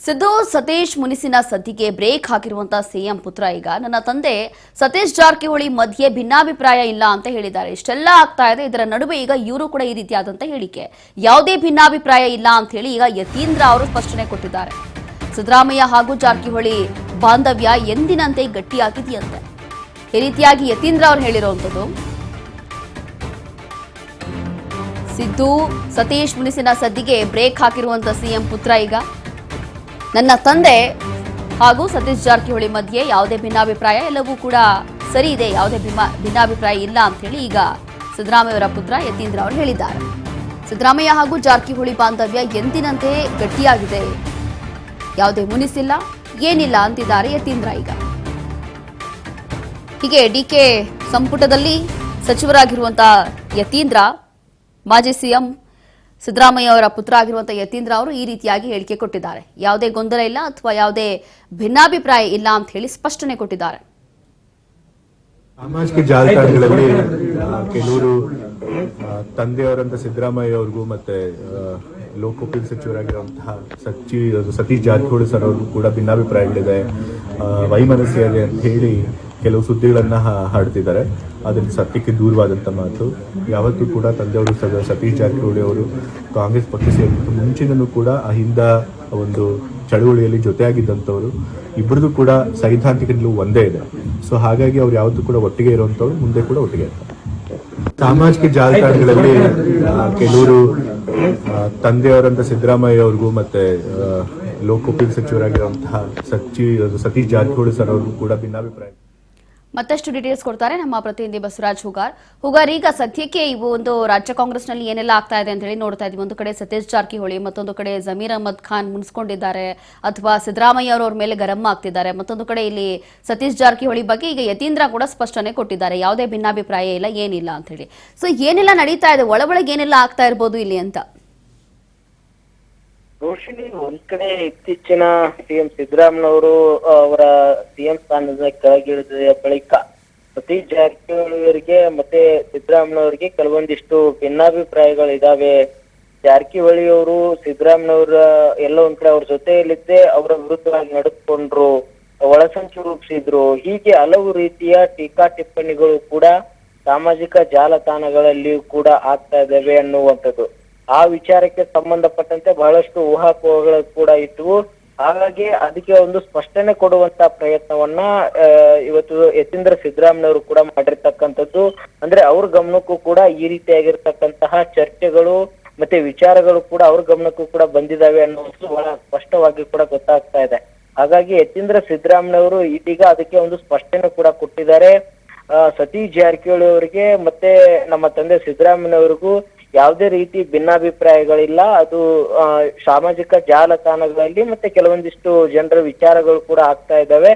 Siddu Satish ಮುನಿಸಿನ ಸದ್ದಿಗೆ break ಹಾಕಿರುವಂತಹ CM ಪುತ್ರ ಈಗ ನನ್ನ ತಂದೆ ಸತೀಶ್ ಜಾರಕಿಹೊಳಿ ಮಧ್ಯೆ ಭಿನ್ನಾಭಿಪ್ರಾಯ ಇಲ್ಲ ಅಂತ ಹೇಳಿದ್ದಾರೆ. ಇಷ್ಟೆಲ್ಲ ಆಗ್ತಾ ಇದೆ, ಇದರ ನಡುವೆ ಈಗ ಇವರು ಕೂಡ ಈ ರೀತಿಯಾದಂತ ಹೇಳಿಕೆ, ಯಾವುದೇ ಭಿನ್ನಾಭಿಪ್ರಾಯ ಇಲ್ಲ ಅಂತ ಹೇಳಿ ಈಗ ಯತೀಂದ್ರ ಅವರು ಸ್ಪಷ್ಟನೆ ಕೊಟ್ಟಿದ್ದಾರೆ. ಸಿದ್ದರಾಮಯ್ಯ ಹಾಗೂ ಜಾರಕಿಹೊಳಿ ಬಾಂಧವ್ಯ ಎಂದಿನಂತೆ ಗಟ್ಟಿಯಾಗಿದೆಯಂತೆ. ಈ ರೀತಿಯಾಗಿ ಯತೀಂದ್ರ ಅವರು ಹೇಳಿರುವಂತದ್ದು. ಸಿದ್ದು ಸತೀಶ್ ಮುನಿಸಿನ ಸದ್ದಿಗೆ ಬ್ರೇಕ್ ಹಾಕಿರುವಂತ ಸಿಎಂ ಪುತ್ರ ಈಗ ನನ್ನ ತಂದೆ ಹಾಗೂ ಸತೀಶ್ ಜಾರಕಿಹೊಳಿ ಮಧ್ಯೆ ಯಾವುದೇ ಭಿನ್ನಾಭಿಪ್ರಾಯ ಎಲ್ಲವೂ ಕೂಡ ಸರಿ ಇದೆ, ಯಾವುದೇ ಭಿನ್ನಾಭಿಪ್ರಾಯ ಇಲ್ಲ ಅಂತ ಹೇಳಿ ಈಗ ಸಿದ್ದರಾಮಯ್ಯವರ ಪುತ್ರ ಯತೀಂದ್ರ ಅವರು ಹೇಳಿದ್ದಾರೆ. ಸಿದ್ದರಾಮಯ್ಯ ಹಾಗೂ ಜಾರಕಿಹೊಳಿ ಬಾಂಧವ್ಯ ಎಂದಿನಂತೆ ಗಟ್ಟಿಯಾಗಿದೆ, ಯಾವುದೇ ಮುನಿಸಿಲ್ಲ ಏನಿಲ್ಲ ಅಂತಿದ್ದಾರೆ ಯತೀಂದ್ರ. ಈಗ ಹೀಗೆ ಡಿಕೆ ಸಂಪುಟದಲ್ಲಿ ಸಚಿವರಾಗಿರುವಂತಹ ಯತೀಂದ್ರ ಮಾಜಿ ಸಿಎಂ ಸಿದ್ದರಾಮಯ್ಯ ಅವರ ಪುತ್ರ ಆಗಿರುವಂತಹ ಯತೀಂದ್ರ ಅವರು ಈ ರೀತಿಯಾಗಿ ಹೇಳಿಕೆ ಕೊಟ್ಟಿದ್ದಾರೆ. ಯಾವುದೇ ಗೊಂದಲ ಇಲ್ಲ ಅಥವಾ ಯಾವುದೇ ಭಿನ್ನಾಭಿಪ್ರಾಯ ಇಲ್ಲ ಅಂತ ಹೇಳಿ ಸ್ಪಷ್ಟನೆ ಕೊಟ್ಟಿದ್ದಾರೆ. ಸಾಮಾಜಿಕ ಜಾಲತಾಣಗಳಲ್ಲಿ ಕೆಲವರು ತಂದೆಯವರಂತ ಸಿದ್ದರಾಮಯ್ಯ ಅವ್ರಿಗೂ ಮತ್ತೆ ಲೋಕೋಪಯೋಗಿ ಸಚಿವರಾಗಿರುವಂತಹ ಸತೀಶ್ ಜಾರಕಿಹೊಳಿ ಸರ್ ಅವ್ರಿಗೂ ಕೂಡ ಭಿನ್ನಾಭಿಪ್ರಾಯಗಳಿದೆ, ವೈಮನಸ್ಸಿಯಾಗಿದೆ ಅಂತ ಹೇಳಿ ಕೆಲವು ಸುದ್ದಿಗಳನ್ನ ಹಾಡ್ತಿದ್ದಾರೆ. ಅದರಿಂದ ಸತ್ಯಕ್ಕೆ ದೂರವಾದಂಥ ಮಾತು. ಯಾವತ್ತೂ ಕೂಡ ತಂದೆಯವರು ಸತೀಶ್ ಜಾರಕಿಹೊಳಿ ಅವರು ಕಾಂಗ್ರೆಸ್ ಪಕ್ಷ ಸೇರಿದ್ದು ಮುಂಚಿನೂ ಕೂಡ ಅಹಿಂದ ಒಂದು ಚಳುವಳಿಯಲ್ಲಿ ಜೊತೆಯಾಗಿದ್ದಂಥವ್ರು. ಇಬ್ಬರದು ಕೂಡ ಸೈದ್ಧಾಂತಿಕ ನಿಲುವು ಒಂದೇ ಇದೆ. ಸೊ ಹಾಗಾಗಿ ಅವ್ರು ಯಾವತ್ತೂ ಕೂಡ ಒಟ್ಟಿಗೆ ಇರುವಂಥವ್ರು, ಮುಂದೆ ಕೂಡ ಒಟ್ಟಿಗೆ ಇರ್ತಾರೆ. ಸಾಮಾಜಿಕ ಜಾಲತಾಣಗಳಲ್ಲಿ ಕೆಲವರು ತಂದೆಯವರಂತ ಸಿದ್ದರಾಮಯ್ಯ ಅವ್ರಿಗೂ ಮತ್ತೆ ಲೋಕೋಪಯೋಗಿ ಸಚಿವರಾಗಿರುವಂತಹ ಸತೀಶ್ ಜಾರಕಿಹೊಳಿ ಸರ್ ಅವ್ರಿಗೂ ಕೂಡ ಭಿನ್ನಾಭಿಪ್ರಾಯ. ಮತ್ತಷ್ಟು ಡೀಟೇಲ್ಸ್ ಕೊಡ್ತಾರೆ ನಮ್ಮ ಪ್ರತಿನಿಧಿ ಬಸವರಾಜ್ ಹುಗಾರ್. ಈಗ ಸದ್ಯಕ್ಕೆ ಇವು ಒಂದು ರಾಜ್ಯ ಕಾಂಗ್ರೆಸ್ನಲ್ಲಿ ಏನೆಲ್ಲ ಆಗ್ತಾ ಇದೆ ಅಂತ ಹೇಳಿ ನೋಡ್ತಾ ಇದೀವಿ. ಒಂದು ಕಡೆ ಸತೀಶ್ ಜಾರಕಿಹೊಳಿ, ಮತ್ತೊಂದು ಕಡೆ ಜಮೀರ್ ಅಹಮದ್ ಖಾನ್ ಮುನ್ಸ್ಕೊಂಡಿದ್ದಾರೆ, ಅಥವಾ ಸಿದ್ದರಾಮಯ್ಯ ಅವ್ರ ಮೇಲೆ ಗರಂ ಆಗ್ತಿದ್ದಾರೆ. ಮತ್ತೊಂದು ಕಡೆ ಇಲ್ಲಿ ಸತೀಶ್ ಜಾರಕಿಹೊಳಿ ಬಗ್ಗೆ ಈಗ ಯತೀಂದ್ರ ಕೂಡ ಸ್ಪಷ್ಟನೆ ಕೊಟ್ಟಿದ್ದಾರೆ, ಯಾವುದೇ ಭಿನ್ನಾಭಿಪ್ರಾಯ ಇಲ್ಲ ಏನಿಲ್ಲ ಅಂತ ಹೇಳಿ. ಸೊ ಏನೆಲ್ಲ ನಡೀತಾ ಇದೆ, ಒಳಗೆ ಏನೆಲ್ಲ ಆಗ್ತಾ ಇರ್ಬೋದು ಇಲ್ಲಿ ಅಂತ? ರೋಶಿನಿ, ಒಂದ್ ಕಡೆ ಇತ್ತೀಚಿನ ಸಿಎಂ ಸಿದ್ದರಾಮಯ್ಯನವರು ಅವರ ಸಿಎಂ ಸ್ಥಾನದ ಕೆಳಗಿಳಿದ ಬಳಿಕ ಸತೀಶ್ ಜಾರಕಿಹೊಳಿ ಅವರಿಗೆ ಮತ್ತೆ ಸಿದ್ದರಾಮಯ್ಯನವರಿಗೆ ಕೆಲವೊಂದಿಷ್ಟು ಭಿನ್ನಾಭಿಪ್ರಾಯಗಳಿದಾವೆ. ಜಾರಕಿಹೊಳಿ ಅವರು ಸಿದ್ದರಾಮಯ್ಯನವರ ಎಲ್ಲ ಒಂದ್ ಕಡೆ ಅವ್ರ ಜೊತೆಯಲ್ಲಿದ್ದೇ ಅವರ ವಿರುದ್ಧವಾಗಿ ನಡೆದುಕೊಂಡ್ರು, ಒಳಸಂಚು ರೂಪಿಸಿದ್ರು. ಹೀಗೆ ಹಲವು ರೀತಿಯ ಟೀಕಾ ಟಿಪ್ಪಣಿಗಳು ಕೂಡ ಸಾಮಾಜಿಕ ಜಾಲತಾಣಗಳಲ್ಲಿಯೂ ಕೂಡ ಆಗ್ತಾ ಇದ್ದಾವೆ ಅನ್ನುವಂಥದ್ದು. ಆ ವಿಚಾರಕ್ಕೆ ಸಂಬಂಧಪಟ್ಟಂತೆ ಬಹಳಷ್ಟು ಊಹಾಪೋಹಗಳು ಕೂಡ ಇದ್ವು. ಹಾಗಾಗಿ ಅದಕ್ಕೆ ಒಂದು ಸ್ಪಷ್ಟನೆ ಕೊಡುವಂತ ಪ್ರಯತ್ನವನ್ನ ಇವತ್ತು ಯತೀಂದ್ರ ಸಿದ್ದರಾಮಯ್ಯವರು ಕೂಡ ಮಾಡಿರ್ತಕ್ಕಂಥದ್ದು. ಅಂದ್ರೆ ಅವ್ರ ಗಮನಕ್ಕೂ ಕೂಡ ಈ ರೀತಿಯಾಗಿರ್ತಕ್ಕಂತಹ ಚರ್ಚೆಗಳು ಮತ್ತೆ ವಿಚಾರಗಳು ಕೂಡ ಅವ್ರ ಗಮನಕ್ಕೂ ಕೂಡ ಬಂದಿದ್ದಾವೆ ಅನ್ನೋದು ಬಹಳ ಸ್ಪಷ್ಟವಾಗಿ ಕೂಡ ಗೊತ್ತಾಗ್ತಾ ಇದೆ. ಹಾಗಾಗಿ ಯತೀಂದ್ರ ಸಿದ್ದರಾಮಯ್ಯವರು ಇದೀಗ ಅದಕ್ಕೆ ಒಂದು ಸ್ಪಷ್ಟನೆ ಕೂಡ ಕೊಟ್ಟಿದ್ದಾರೆ. ಸತೀಶ್ ಜಾರಕಿಹೊಳಿ ಅವರಿಗೆ ಮತ್ತೆ ನಮ್ಮ ತಂದೆ ಸಿದ್ದರಾಮಯ್ಯನವರಿಗೂ ಯಾವುದೇ ರೀತಿ ಭಿನ್ನಾಭಿಪ್ರಾಯಗಳಿಲ್ಲ. ಅದು ಸಾಮಾಜಿಕ ಜಾಲತಾಣಗಳಲ್ಲಿ ಮತ್ತೆ ಕೆಲವೊಂದಿಷ್ಟು ಜನರ ವಿಚಾರಗಳು ಕೂಡ ಆಗ್ತಾ ಇದ್ದಾವೆ.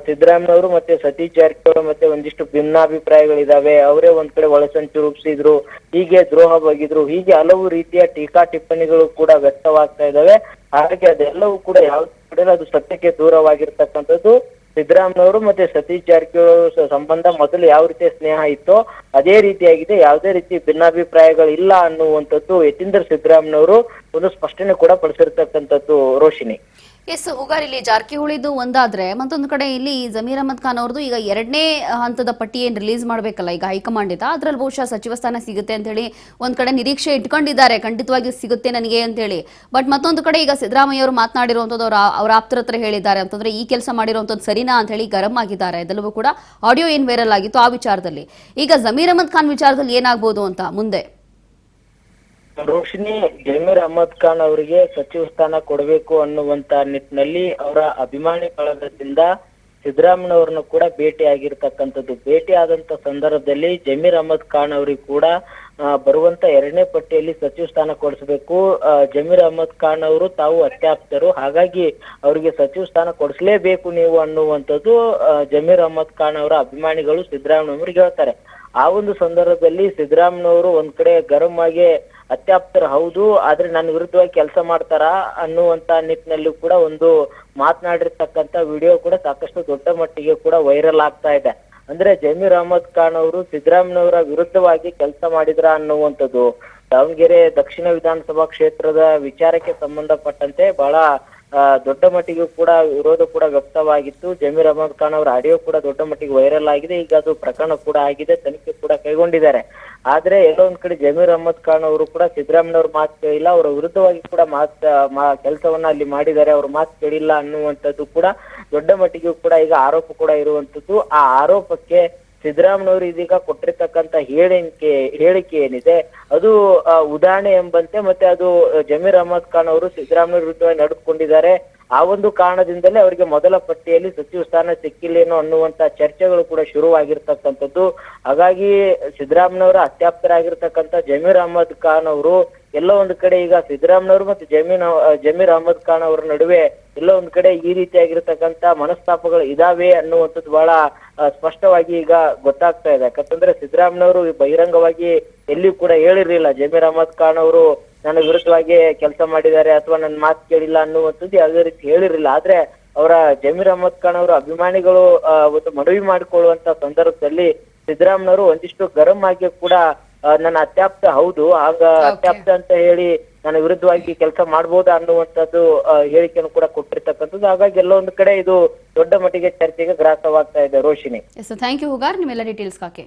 ಸಿದ್ದರಾಮಯ್ಯವರು ಮತ್ತೆ ಸತೀಶ್ ಜಾರಕಿಹೊಳಿ ಮತ್ತೆ ಒಂದಿಷ್ಟು ಭಿನ್ನಾಭಿಪ್ರಾಯಗಳಿದಾವೆ, ಅವರೇ ಒಂದ್ ಕಡೆ ಒಳಸಂಚು ರೂಪಿಸಿದ್ರು, ಹೀಗೆ ದ್ರೋಹ ಬಗೆದ್ರು, ಹೀಗೆ ಹಲವು ರೀತಿಯ ಟೀಕಾ ಟಿಪ್ಪಣಿಗಳು ಕೂಡ ವ್ಯಕ್ತವಾಗ್ತಾ ಇದ್ದಾವೆ. ಹಾಗೆ ಅದೆಲ್ಲವೂ ಕೂಡ ಯಾವ ಕಡೆ ಅದು ಸತ್ಯಕ್ಕೆ ದೂರವಾಗಿರ್ತಕ್ಕಂಥದ್ದು. ಸಿದ್ದರಾಮಯ್ಯವರು ಮತ್ತೆ ಸತೀಶ್ ಜಾರಕಿಹೊಳಿ ಸಂಬಂಧ ಮೊದಲು ಯಾವ ರೀತಿಯ ಸ್ನೇಹ ಇತ್ತೋ ಅದೇ ರೀತಿಯಾಗಿದೆ, ಯಾವುದೇ ರೀತಿ ಭಿನ್ನಾಭಿಪ್ರಾಯಗಳಿಲ್ಲ ಅನ್ನುವಂಥದ್ದು ಯತೀಂದ್ರ ಸಿದ್ದರಾಮಯ್ಯವರು ಒಂದು ಸ್ಪಷ್ಟನೆ ಕೂಡ ಪಡಿಸಿರ್ತಕ್ಕಂಥದ್ದು. ರೋಶಿನಿ, ಎಸ್ ಹುಗಾರ್, ಇಲ್ಲಿ ಜಾರಕಿಹೊಳಿದು ಒಂದಾದ್ರೆ ಮತ್ತೊಂದು ಕಡೆ ಇಲ್ಲಿ ಜಮೀರ್ ಅಹಮದ್ ಖಾನ್ ಅವ್ರದ್ದು ಈಗ ಎರಡನೇ ಹಂತದ ಪಟ್ಟಿ ಏನ್ ರಿಲೀಸ್ ಮಾಡ್ಬೇಕಲ್ಲ ಈಗ ಹೈಕಮಾಂಡ್ ಇಂದ, ಅದ್ರಲ್ಲಿ ಬಹುಶಃ ಸಚಿವ ಸ್ಥಾನ ಸಿಗುತ್ತೆ ಅಂತ ಹೇಳಿ ಒಂದ್ ಕಡೆ ನಿರೀಕ್ಷೆ ಇಟ್ಕೊಂಡಿದ್ದಾರೆ, ಖಂಡಿತವಾಗಿ ಸಿಗುತ್ತೆ ನನಗೆ ಅಂತ ಹೇಳಿ. ಬಟ್ ಮತ್ತೊಂದು ಕಡೆ ಈಗ ಸಿದ್ದರಾಮಯ್ಯ ಅವರು ಮಾತನಾಡಿರುವಂತದ್ದು ಅವ್ರ ಆಪ್ತರ ಹತ್ರ ಹೇಳಿದ್ದಾರೆ ಅಂತಂದ್ರೆ ಈ ಕೆಲಸ ಮಾಡಿರುವಂತದ್ದು ಸರಿನಾ ಅಂತ ಹೇಳಿ ಗರಂ ಆಗಿದ್ದಾರೆ. ಅದೆಲ್ಲವೂ ಕೂಡ ಆಡಿಯೋ ಏನ್ ವೈರಲ್ ಆಗಿತ್ತು ಆ ವಿಚಾರದಲ್ಲಿ. ಈಗ ಜಮೀರ್ ಅಹಮದ್ ಖಾನ್ ವಿಚಾರದಲ್ಲಿ ಏನಾಗ್ಬೋದು ಅಂತ ಮುಂದೆ? ರೋಶಿನಿ, ಜಮೀರ್ ಅಹಮದ್ ಖಾನ್ ಅವರಿಗೆ ಸಚಿವ ಸ್ಥಾನ ಕೊಡಬೇಕು ಅನ್ನುವಂತ ನಿಟ್ಟಿನಲ್ಲಿ ಅವರ ಅಭಿಮಾನಿ ಬಳಗದಿಂದ ಸಿದ್ದರಾಮಯ್ಯವ್ರನ್ನ ಕೂಡ ಭೇಟಿ ಆಗಿರ್ತಕ್ಕಂಥದ್ದು. ಭೇಟಿ ಆದಂತ ಸಂದರ್ಭದಲ್ಲಿ ಜಮೀರ್ ಅಹಮದ್ ಖಾನ್ ಅವರಿಗೆ ಕೂಡ ಬರುವಂತ ಎರಡನೇ ಪಟ್ಟಿಯಲ್ಲಿ ಸಚಿವ ಸ್ಥಾನ ಕೊಡಿಸ್ಬೇಕು. ಜಮೀರ್ ಅಹಮದ್ ಖಾನ್ ಅವರು ತಾವು ಅತ್ಯಾಪ್ತರು, ಹಾಗಾಗಿ ಅವರಿಗೆ ಸಚಿವ ಸ್ಥಾನ ಕೊಡಿಸ್ಲೇಬೇಕು ನೀವು ಅನ್ನುವಂಥದ್ದು ಜಮೀರ್ ಅಹಮದ್ ಖಾನ್ ಅವರ ಅಭಿಮಾನಿಗಳು ಸಿದ್ದರಾಮಯ್ಯವ್ರಿಗೆ ಹೇಳ್ತಾರೆ. ಆ ಒಂದು ಸಂದರ್ಭದಲ್ಲಿ ಸಿದ್ದರಾಮಯ್ಯವರು ಒಂದ್ ಕಡೆ ಗರಂ ಆಗಿ ಅತ್ಯಾಪ್ತರು ಹೌದು, ಆದ್ರೆ ನನ್ನ ವಿರುದ್ಧವಾಗಿ ಕೆಲಸ ಮಾಡ್ತಾರ ಅನ್ನುವಂತ ನಿಟ್ಟಿನಲ್ಲೂ ಕೂಡ ಒಂದು ಮಾತನಾಡಿರ್ತಕ್ಕಂಥ ವಿಡಿಯೋ ಕೂಡ ಸಾಕಷ್ಟು ದೊಡ್ಡ ಮಟ್ಟಿಗೆ ಕೂಡ ವೈರಲ್ ಆಗ್ತಾ ಇದೆ. ಅಂದ್ರೆ ಜಮೀರ್ ಅಹಮದ್ ಖಾನ್ ಅವರು ಸಿದ್ದರಾಮಯ್ಯನವರ ವಿರುದ್ಧವಾಗಿ ಕೆಲಸ ಮಾಡಿದ್ರ ಅನ್ನುವಂಥದ್ದು ದಾವಣಗೆರೆ ದಕ್ಷಿಣ ವಿಧಾನಸಭಾ ಕ್ಷೇತ್ರದ ವಿಚಾರಕ್ಕೆ ಸಂಬಂಧಪಟ್ಟಂತೆ ಬಹಳ ದೊಡ್ಡ ಮಟ್ಟಿಗೆ ಕೂಡ ವಿರೋಧ ಕೂಡ ವ್ಯಕ್ತವಾಗಿತ್ತು. ಜಮೀರ್ ಅಹಮದ್ ಖಾನ್ ಅವರ ಆಡಿಯೋ ಕೂಡ ದೊಡ್ಡ ಮಟ್ಟಿಗೆ ವೈರಲ್ ಆಗಿದೆ. ಈಗ ಅದು ಪ್ರಕರಣ ಕೂಡ ಆಗಿದೆ, ತನಿಖೆ ಕೂಡ ಕೈಗೊಂಡಿದ್ದಾರೆ. ಆದ್ರೆ ಎಲ್ಲೋ ಒಂದ್ ಕಡೆ ಜಮೀರ್ ಅಹಮದ್ ಖಾನ್ ಅವರು ಕೂಡ ಸಿದ್ದರಾಮಯ್ಯವ್ರ ಮಾತು ಕೇಳಿಲ್ಲ, ಅವರ ವಿರುದ್ಧವಾಗಿ ಕೂಡ ಕೆಲಸವನ್ನ ಅಲ್ಲಿ ಮಾಡಿದ್ದಾರೆ, ಅವ್ರ ಮಾತು ಕೇಳಿಲ್ಲ ಅನ್ನುವಂಥದ್ದು ಕೂಡ ದೊಡ್ಡ ಮಟ್ಟಿಗೆ ಕೂಡ ಈಗ ಆರೋಪ ಕೂಡ ಇರುವಂತದ್ದು. ಆ ಆರೋಪಕ್ಕೆ ಸಿದ್ದರಾಮಯ್ಯವರು ಇದೀಗ ಕೊಟ್ಟಿರ್ತಕ್ಕಂತ ಹೇಳಿಕೆ ಏನಿದೆ ಅದು ಉದಾಹರಣೆ ಎಂಬಂತೆ, ಮತ್ತೆ ಅದು ಜಮೀರ್ ಅಹಮದ್ ಖಾನ್ ಅವರು ಸಿದ್ದರಾಮಯ್ಯ ವಿರುದ್ಧವಾಗಿ ನಡೆದುಕೊಂಡಿದ್ದಾರೆ. ಆ ಒಂದು ಕಾರಣದಿಂದಲೇ ಅವರಿಗೆ ಮೊದಲ ಪಟ್ಟಿಯಲ್ಲಿ ಸಚಿವ ಸ್ಥಾನ ಸಿಕ್ಕಿಲ್ಲೇನೋ ಅನ್ನುವಂತ ಚರ್ಚೆಗಳು ಕೂಡ ಶುರುವಾಗಿರ್ತಕ್ಕಂಥದ್ದು. ಹಾಗಾಗಿ ಸಿದ್ದರಾಮಯ್ಯವರ ಅತ್ಯಾಪ್ತರಾಗಿರ್ತಕ್ಕಂಥ ಜಮೀರ್ ಅಹಮದ್ ಖಾನ್ ಅವರು ಎಲ್ಲೋ ಒಂದು ಕಡೆ ಈಗ ಸಿದ್ದರಾಮಯ್ಯವರು ಮತ್ತು ಜಮೀರ್ ಅಹಮದ್ ಖಾನ್ ಅವರ ನಡುವೆ ಎಲ್ಲೋ ಒಂದ್ ಕಡೆ ಈ ರೀತಿಯಾಗಿರ್ತಕ್ಕಂಥ ಮನಸ್ತಾಪಗಳು ಇದಾವೆ ಅನ್ನುವಂಥದ್ದು ಬಹಳ ಸ್ಪಷ್ಟವಾಗಿ ಈಗ ಗೊತ್ತಾಗ್ತಾ ಇದೆ. ಯಾಕಂತಂದ್ರೆ ಸಿದ್ದರಾಮಯ್ಯವರು ಬಹಿರಂಗವಾಗಿ ಎಲ್ಲಿಯೂ ಕೂಡ ಹೇಳಿರ್ಲಿಲ್ಲ ಜಮೀರ್ ಅಹಮದ್ ಖಾನ್ ಅವರು ನನ್ನ ವಿರುದ್ಧವಾಗಿ ಕೆಲಸ ಮಾಡಿದ್ದಾರೆ ಅಥವಾ ನನ್ನ ಮಾತು ಕೇಳಿಲ್ಲ ಅನ್ನುವಂಥದ್ದು ಯಾವುದೇ ರೀತಿ ಹೇಳಿರ್ಲಿಲ್ಲ. ಆದ್ರೆ ಅವರ ಜಮೀರ್ ಅಹಮದ್ ಖಾನ್ ಅವರ ಅಭಿಮಾನಿಗಳು ಒಂದು ಮನವಿ ಮಾಡಿಕೊಳ್ಳುವಂತ ಸಂದರ್ಭದಲ್ಲಿ ಸಿದ್ದರಾಮಯ್ಯವರು ಒಂದಿಷ್ಟು ಗರಂ ಆಗಿ ಕೂಡ ನನ್ನ ಅತ್ಯಾಪ್ತ ಹೌದು, ಆಗ ಅತ್ಯಾಪ್ತ ಅಂತ ಹೇಳಿ ನನ್ನ ವಿರುದ್ಧವಾಗಿ ಕೆಲಸ ಮಾಡ್ಬೋದಾ ಅನ್ನುವಂಥದ್ದು ಹೇಳಿಕೆಯನ್ನು ಕೂಡ ಕೊಟ್ಟಿರ್ತಕ್ಕಂಥದ್ದು. ಹಾಗಾಗಿ ಎಲ್ಲ ಒಂದು ಕಡೆ ಇದು ದೊಡ್ಡ ಮಟ್ಟಿಗೆ ಚರ್ಚೆಗೆ ಗ್ರಾಸವಾಗ್ತಾ ಇದೆ. ರೋಶಿನಿ, ಥ್ಯಾಂಕ್ ಯು ಹುಗಾರ್, ನಿಮ್ಮೆಲ್ಲ ಡೀಟೇಲ್ಸ್ ಕಾಕೆ.